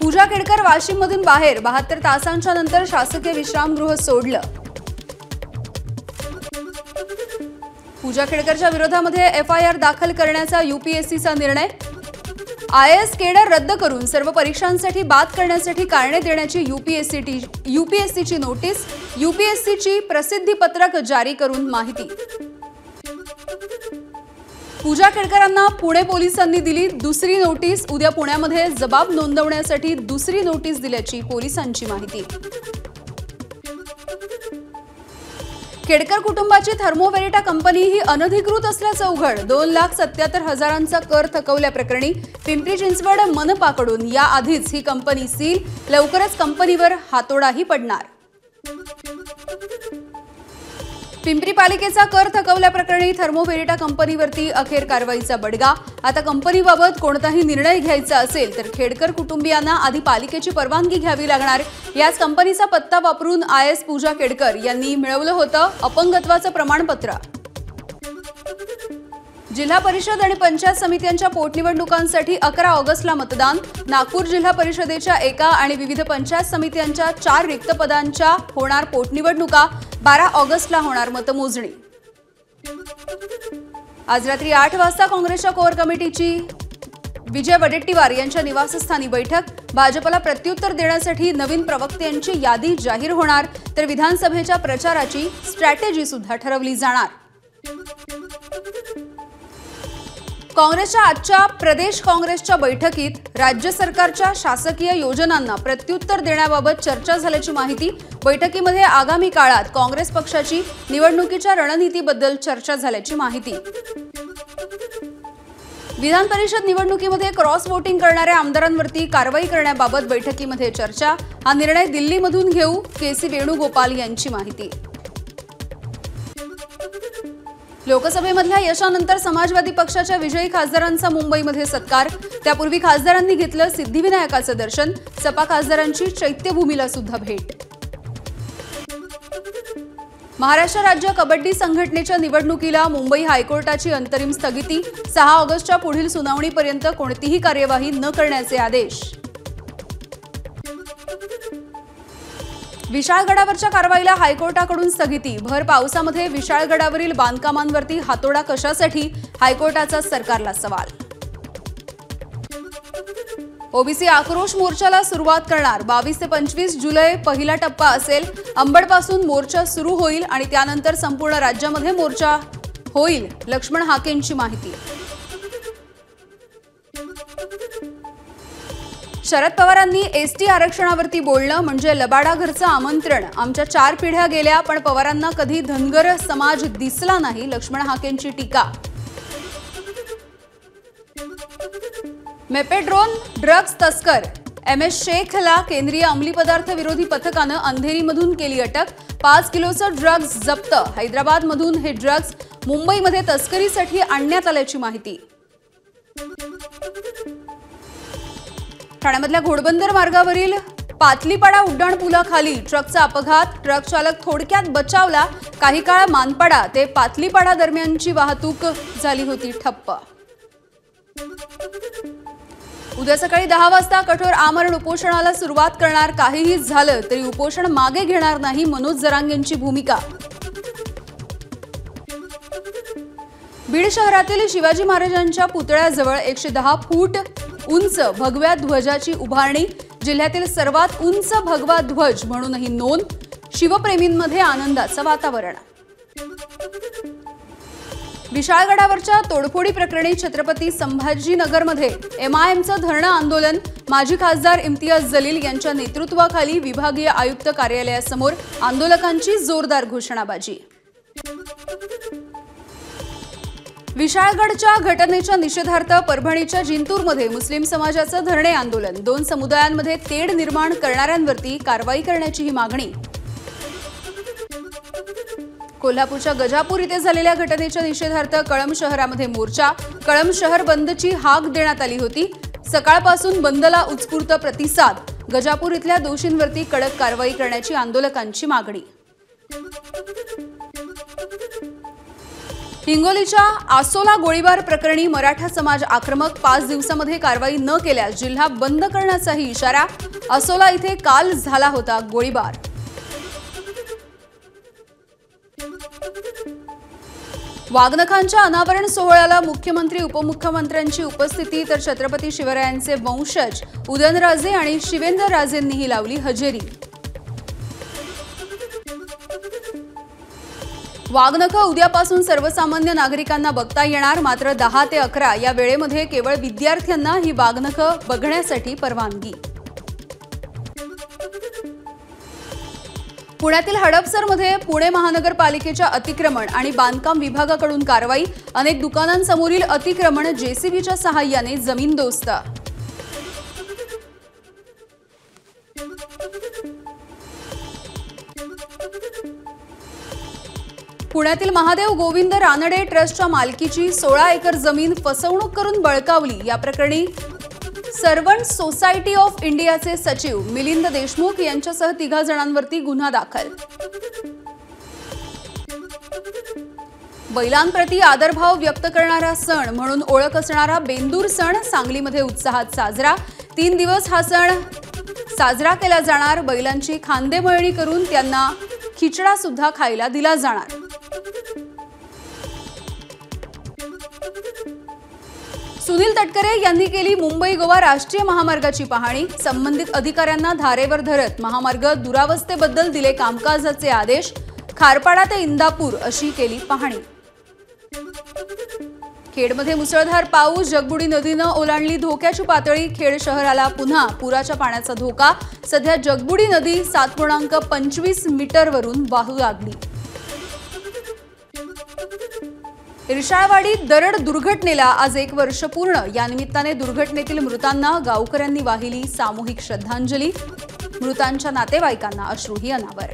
पूजा केडकर वाशिममधून बाहेर, 72 तासांच्या नंतर शासकीय विश्रामगृह सोडलं। पूजा केडकरच्या विरोधामध्ये FIR दाखल करण्याचा UPSCचा निर्णय। IAS केडर रद्द करून सर्व परीक्षांसाठी बाद करण्यासाठी कारणे देण्याची UPSCची नोटीस। UPSCची प्रसिद्धीपत्रक जारी करून माहिती। पूजा केडकरांना पुणे पोलिसांनी दिली दुसरी नोटीस। उद्या पुण्यामध्ये जबाब नोंदवण्यासाठी दुसरी नोटीस दिल्याची पोलिसांची माहिती। केडकर कुटुंबाची थर्मोवेरिटा कंपनी ही अनधिकृत असल्याचं उघड। 2,77,000चा कर थकवल्याप्रकरणी पिंपरी चिंचवड मनपाकडून याआधीच ही कंपनी सील। लवकरच कंपनीवर हातोडाही पडणार। पिंपरी पालिकेचा कर थकवल्याप्रकरणी थर्मोवेरिटा कंपनीवरती अखेर कारवाईचा बडगा। आता कंपनीबाबत कोणताही निर्णय घ्यायचा असेल तर खेडकर कुटुंबियांना आधी पालिकेची परवानगी घ्यावी लागणार। याच कंपनीचा पत्ता वापरून IAS पूजा केडकर यांनी मिळवलं होतं अपंगत्वाचं प्रमाणपत्र। जिल्हा परिषद आणि पंचायत समित्यांच्या पोटनिवडणुकांसाठी 11 ऑगस्टला मतदान। नागपूर जिल्हा परिषदेच्या एका आणि विविध पंचायत समित्यांच्या 4 रिक्त पदांच्या होणार पोटनिवडणुका। 12 ऑगस्टला होणार मतमोजणी। आज रात्री 8 वाजता काँग्रेसच्या कोर कमिटीची विजय वडेट्टीवार यांच्या निवासस्थानी बैठक। भाजपला प्रत्युत्तर देण्यासाठी नवीन प्रवक्त्यांची यादी जाहीर होणार, तर विधानसभेच्या प्रचाराची स्ट्रॅटेजी सुद्धा ठरवली जाणार। काँग्रेसच्या आजच्या प्रदेश काँग्रेसच्या बैठकीत राज्य सरकारच्या शासकीय योजनांना प्रत्युत्तर देण्याबाबत चर्चा झाल्याची माहिती। बैठकीमध्ये आगामी काळात काँग्रेस पक्षाची निवडणुकीच्या रणनीतीबद्दल चर्चा झाल्याची माहिती। विधान परिषद निवडणुकीमध्ये क्रॉस वोटिंग करणाऱ्या आमदारांवरती कारवाई करण्याबाबत बैठकीमध्ये चर्चा। हा निर्णय दिल्लीमधून घेऊ, KC वेणुगोपाल यांची माहिती। लोकसभेमधल्या यशानंतर समाजवादी पक्षाच्या विजयी खासदारांचा मुंबईमध्ये सत्कार। त्यापूर्वी खासदारांनी घेतलं सिद्धिविनायकाचं दर्शन। सपा खासदारांची चैत्यभूमीला सुद्धा भेट। महाराष्ट्र राज्य कबड्डी संघटनेच्या निवडणुकीला मुंबई हायकोर्टाची अंतरिम स्थगिती। 6 ऑगस्टच्या पुढील सुनावणीपर्यंत कोणतीही कार्यवाही न करण्याचे आदेश। विशाळगडावरच्या कारवाईला हायकोर्टाकडून स्थगिती। भर पावसामध्ये विशाळगडावरील बांधकामांवरती हातोडा कशासाठी, हायकोर्टाचा सरकारला सवाल। ओबीसी आक्रोश मोर्चाला सुरुवात करणार। 22 ते 25 जुलै पहिला टप्पा असेल। अंबडपासून मोर्चा सुरू होईल आणि त्यानंतर संपूर्ण राज्यामध्ये मोर्चा होईल, लक्ष्मण हाकेंची माहिती। शरद पवारांनी ST आरक्षणावरती बोलणं म्हणजे लबाडा घरचं आमंत्रण। आमच्या 4 पिढ्या गेल्या पण पवारांना कधी धनगर समाज दिसला नाही, लक्ष्मण हाकेंची टीका। मेपेड्रोन ड्रग्ज तस्कर MS शेखला केंद्रीय अंमली पदार्थ विरोधी पथकानं अंधेरीमधून केली अटक। 5 किलोचं ड्रग्ज जप्त। हैदराबादमधून हे ड्रग्ज मुंबईमध्ये तस्करीसाठी आणण्यात आल्याची माहिती। ठाण्यामधल्या घोडबंदर मार्गावरील पातलीपाडा उड्डाणपुलाखाली ट्रकचा अपघात। ट्रक चालक थोडक्यात बचावला। काही काळ मानपाडा ते पातलीपाडा दरम्यानची वाहतूक झाली होती ठप्प। उद्या सकाळी 10 वाजता कठोर आमरण उपोषणाला सुरुवात करणार। काहीही झालं तरी उपोषण मागे घेणार नाही, मनोज जरांगेंची भूमिका। बीड शहरातील शिवाजी महाराजांच्या पुतळ्याजवळ 110 फूट उंच भगव्या ध्वजाची उभारणी। जिल्ह्यातील सर्वात उंच भगवा ध्वज म्हणूनही नोंद। शिवप्रेमींमध्ये आनंदाचं वातावरण। विशाळगडावरच्या तोडफोडी प्रकरणी छत्रपती संभाजीनगरमध्ये MIMचं धरणं आंदोलन। माजी खासदार इम्तियाज जलील यांच्या नेतृत्वाखाली विभागीय आयुक्त कार्यालयासमोर आंदोलकांची जोरदार घोषणाबाजी। विशाळगडच्या घटनेच्या निषेधार्थ परभणीच्या जिंतूरमध्ये मुस्लिम समाजाचं धरणे आंदोलन। 2 समुदायांमध्ये तेढ निर्माण करणाऱ्यांवरती कारवाई करण्याची ही मागणी। कोल्हापूरच्या गजापूर इथे झालेल्या घटनेच्या निषेधार्थ कळंब शहरामध्ये मोर्चा। कळंब शहर बंदची हाक देण्यात आली होती। सकाळपासून बंदला उत्स्फूर्त प्रतिसाद। गजापूर इथल्या दोषींवरती कडक कारवाई करण्याची आंदोलकांची मागणी। हिंगोलीच्या आसोला गोळीबार प्रकरणी मराठा समाज आक्रमक, 5 दिवसांमध्ये कारवाई न केल्यास जिल्हा बंद करण्याचाही इशारा। आसोला इथे काल झाला होता गोळीबार। वाघनखांच्या अनावरण सोहळ्याला मुख्यमंत्री उपमुख्यमंत्र्यांची उपस्थिती, तर छत्रपती शिवरायांचे वंशज उदयनराजे आणि शिवेंद्रराजेंनीही लावली हजेरी। वाघनख उद्यापासून सर्वसामान्य नागरिकांना बघता येणार, मात्र 10 ते 11 या वेळेमध्ये केवळ विद्यार्थ्यांना ही वाघनख बघण्यासाठी परवानगी। पुण्यातील हडपसरमध्ये पुणे महानगरपालिकेच्या अतिक्रमण आणि बांधकाम विभागाकडून कारवाई, अनेक दुकानांसमोरील अतिक्रमण जेसीबीच्या सहाय्याने जमीनदोस्त। पुण्यातील महादेव गोविंद रानडे ट्रस्टच्या मालकीची 16 एकर जमीन फसवणूक करून बळकावली, या प्रकरणी सर्वंट सोसायटी ऑफ इंडियाचे सचिव मिलिंद देशमुख यांच्यासह 3 जणांवरती गुन्हा दाखल। बैलांप्रती आदरभाव व्यक्त करणारा सण म्हणून ओळख असणारा बेंदूर सण सांगलीमध्ये उत्साहात साजरा। 3 दिवस हा सण साजरा केला जाणार। बैलांची खांदेमळणी करून त्यांना खिचडा सुद्धा खायला दिला जाणार। सुनील तटकरे यांनी केली मुंबई गोवा राष्ट्रीय महामार्गाची पाहणी, संबंधित अधिकाऱ्यांना धारेवर धरत महामार्ग दुरावस्थेबद्दल दिले कामकाजाचे आदेश। खारपाडा ते इंदापूर अशी केली पाहणी। खेडमध्ये मुसळधार पाऊस, जगबुडी नदीनं ओलांडली धोक्याची पातळी, खेड शहराला पुन्हा पुराच्या पाण्याचा धोका। सध्या जगबुडी नदी 7.25 मीटरवरून वाहू लागली। इरशाळवाडीत दरड दुर्घटनेला आज 1 वर्ष पूर्ण, या निमित्ताने दुर्घटनेतील मृतांना गावकऱ्यांनी वाहिली सामूहिक श्रद्धांजली, मृतांच्या नातेवाईकांना अश्रूही अनावर।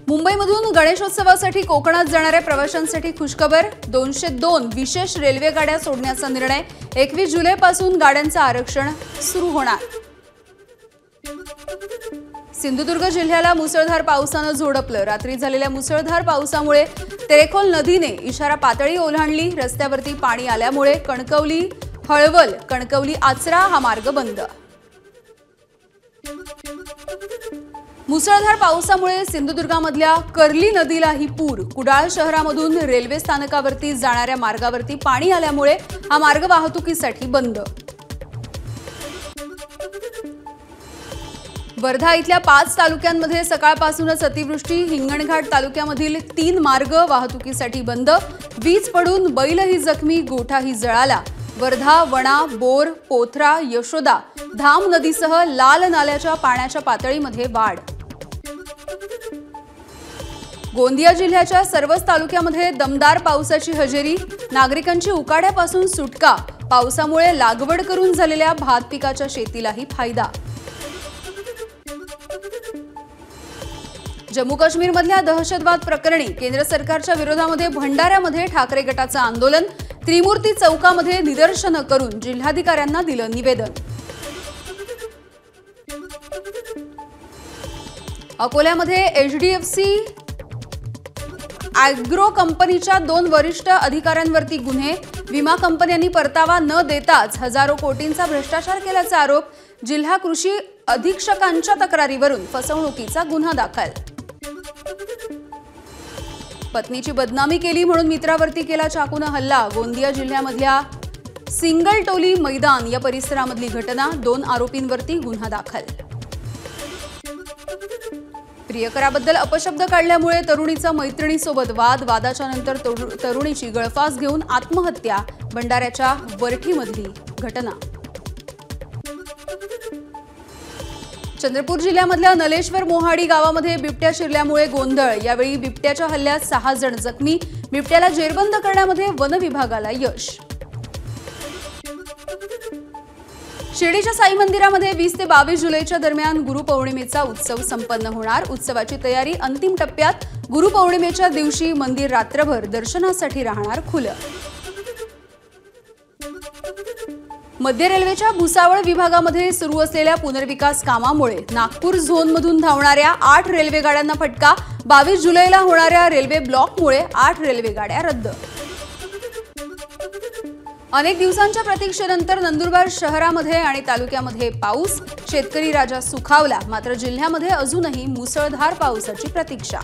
मुंबईमधून गणेशोत्सवासाठी कोकणात जाणाऱ्या प्रवाशांसाठी खुशखबर, 202 विशेष रेल्वे गाड्या सोडण्याचा निर्णय, 21 जुलैपासून गाड्यांचं आरक्षण सुरू होणार। सिंधुदुर्ग जिल्ह्याला मुसळधार पावसानं झोडपलं, रात्री झालेल्या मुसळधार पावसामुळे तेरेखोल नदीने इशारा पातळी ओलांडली, रस्त्यावरती पाणी आल्यामुळे कणकवली हळवल, कणकवली आचरा हा मार्ग बंद। मुसळधार पावसामुळे सिंधुदुर्गामधल्या कर्ली नदीलाही पूर, कुडाळ शहरामधून रेल्वे स्थानकावरती जाणाऱ्या मार्गावरती पाणी आल्यामुळे हा मार्ग वाहतुकीसाठी बंद। वर्धा इथल्या 5 तालुक्यांमध्ये सकाळपासूनच अतिवृष्टी, हिंगणघाट तालुक्यामधील 3 मार्ग वाहतुकीसाठी बंद, वीज पडून बैलही जखमी, गोठाही जळाला। वर्धा, वणा, बोर, पोथरा, यशोदा, धाम नदीसह लाल नाल्याच्या पाण्याच्या पातळीमध्ये वाढ। गोंदिया जिल्ह्याच्या सर्वच तालुक्यामध्ये दमदार पावसाची हजेरी, नागरिकांची उकाड्यापासून सुटका, पावसामुळे लागवड करून झालेल्या भात पिकाच्या शेतीलाही फायदा। जम्मू काश्मीरमधल्या दहशतवाद प्रकरणी केंद्र सरकारच्या विरोधामध्ये भंडाऱ्यामध्ये ठाकरे गटाचं आंदोलन, त्रिमूर्ती चौकामध्ये निदर्शनं करून जिल्हाधिकाऱ्यांना दिलं निवेदन। अकोल्यामध्ये एचडीएफसी ॲग्रो कंपनीच्या 2 वरिष्ठ अधिकाऱ्यांवरती गुन्हे, विमा कंपन्यांनी परतावा न देताच हजारो कोटींचा भ्रष्टाचार केल्याचा आरोप, जिल्हा कृषी अधीक्षकांच्या तक्रारीवरून फसवणुकीचा गुन्हा दाखल। पत्नीची बदनामी केली म्हणून मित्रावरती केला चाकूने हल्ला, गोंदिया जिल्ह्यामधल्या सिंगलटोली मैदान या परिसरामधली घटना, 2 आरोपींवरती गुन्हा दाखल। प्रियकराबद्दल अपशब्द काढल्यामुळे तरुणीचा मैत्रिणीसोबत वाद, वादाच्या नंतर तरुणीची गळफास घेऊन आत्महत्या, भंडाऱ्याच्या वरठीमधली घटना। चंद्रपूर जिल्ह्यामधल्या नलेश्वर मोहाडी गावामध्ये बिबट्या शिरल्यामुळे गोंधळ, यावेळी बिबट्याच्या हल्ल्यात 6 जण जखमी, बिबट्याला जेरबंद करण्यामध्ये वन विभागाला यश। शिर्डीच्या साई मंदिरामध्ये 20 ते 22 जुलैच्या दरम्यान गुरुपौर्णिमेचा उत्सव संपन्न होणार, उत्सवाची तयारी अंतिम टप्प्यात, गुरुपौर्णिमेच्या दिवशी मंदिर रात्रभर दर्शनासाठी राहणार खुलं। मध्य रेल्वेच्या भुसावळ विभागामध्ये सुरू असलेल्या पुनर्विकास कामामुळे नागपूर झोनमधून धावणाऱ्या 8 रेल्वे गाड्यांना फटका, 22 जुलैला होणाऱ्या रेल्वे ब्लॉकमुळे 8 रेल्वे गाड्या रद्द। अनेक दिवसांच्या प्रतीक्षेनंतर नंदुरबार शहरामध्ये आणि तालुक्यामध्ये पाऊस। शेतकरी राजा सुखावला, मात्र जिल्ह्यामध्ये अजूनही मुसळधार पावसाची प्रतीक्षा।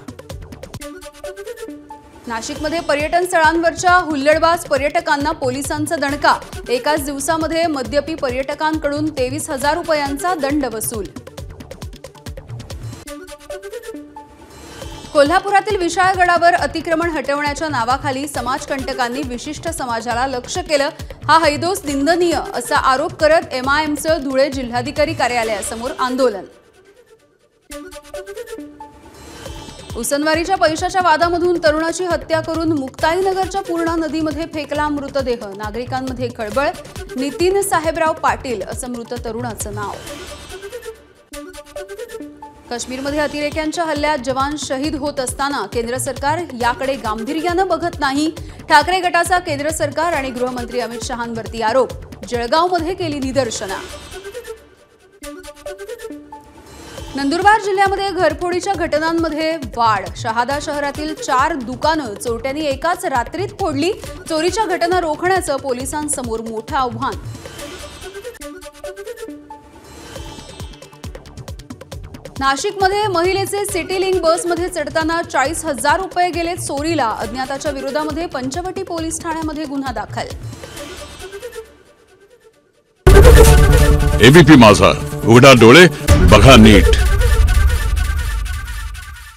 नाशिकमध्ये पर्यटन स्थळांवरच्या हुल्लडबाज पर्यटकांना पोलिसांचा दणका। एकाच दिवसामध्ये मद्यपी पर्यटकांकडून 23,000 रुपयांचा दंड वसूल। कोल्हापुरातील विशाळगडावर अतिक्रमण हटवण्याच्या नावाखाली समाजकंटकांनी विशिष्ट समाजाला लक्ष्य केलं। हा हैदोस निंदनीय असा आरोप करत MIMचं धुळे जिल्हाधिकारी कार्यालयासमोर आंदोलन। उसनवारीच्या पैशाच्या वादामधून तरुणाची हत्या करून मुक्ताईनगरच्या पूर्णा नदीमध्ये फेकला मृतदेह। नागरिकांमध्ये खळबळ। नितीन साहेबराव पाटील असं मृत तरुणाचं नाव। काश्मीरमध्ये अतिरेक्यांच्या हल्ल्यात जवान शहीद होत असताना केंद्र सरकार याकडे गांभीर्यानं बघत नाही। ठाकरे गटाचा केंद्र सरकार आणि गृहमंत्री अमित शहांवरती आरोप। जळगावमध्ये केली निदर्शनं। नंदुरबार जिल्ह्यामध्ये घरफोडीच्या घटनांमध्ये वाढ। शहादा शहरातील 4 दुकानं चोरट्यांनी एकाच रात्रीत फोडली। चोरीच्या घटना रोखण्याचं पोलिसांसमोर मोठं आव्हान। नाशिकमध्ये महिलेचे सिटी लिंक बसमध्ये चढताना 40,000 रुपये गेले चोरीला। अज्ञाताच्या विरोधामध्ये पंचवटी पोलीस ठाण्यामध्ये गुन्हा दाखल। एबीपी माझा, उघडा डोळे बघा नीट।